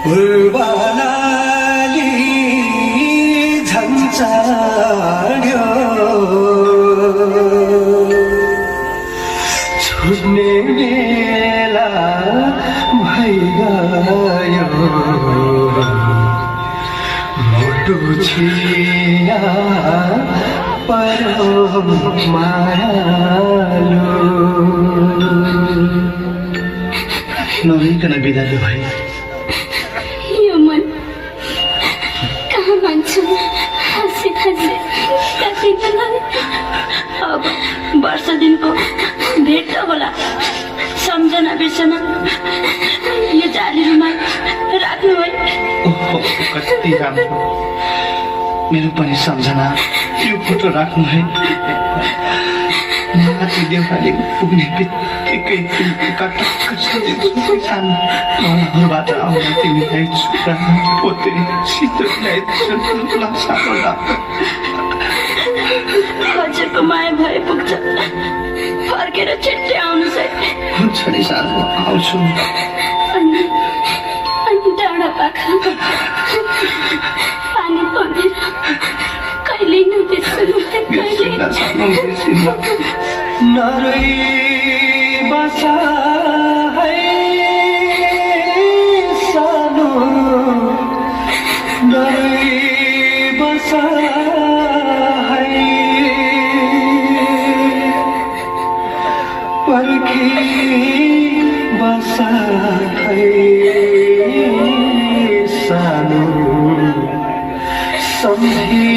उर्वनाली झन्झाड्यो छुट्ने बेला भइगयो मुटु छिया परो मायालु नभइकन बिदा भाइ यो मन कहाँ मान्छे हाँसी हाँसी काटिकन अब वर्ष दिनको भेट त होला सम्झना बिर्सना यो जालीमा राख्नु है ओहो कति राम्रो मेरो पनि सम्झना यो फोटो राख्नु है माथि देउराली पुग्ने बित्तिकै मनहरूबाट आउँदा तिमीलाई छुट्टा पोतेर शीतल हजुरको माया भए पुग्छ फर्केर छिट्टै आउनुहोस् है हुन्छ नि सानो आउँछु अनि डाँडा पाखा पानी परेर कहिले नबिर्सनु नरै बसा है सानो नरै बसा है पर्खी बसा है सानो सम्झी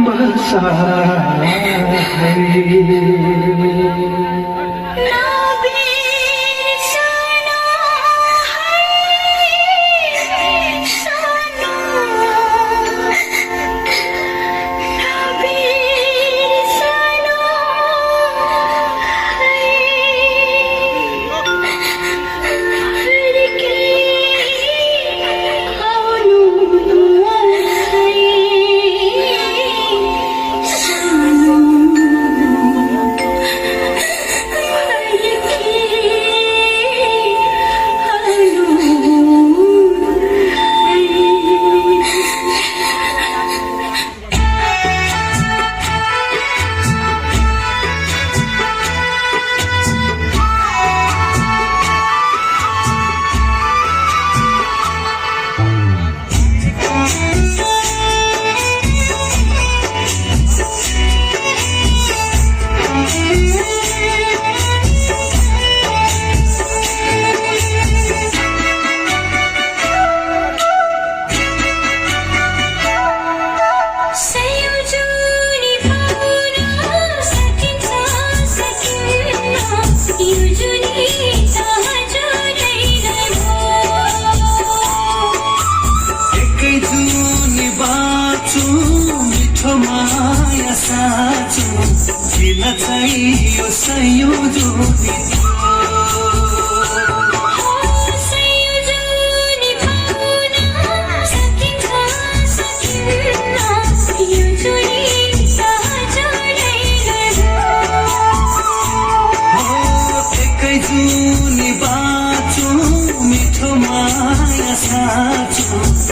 बसा है माया साँचो किन चाहियो संयोजनी एकै जुनी बाँचो मिठो माया साँचो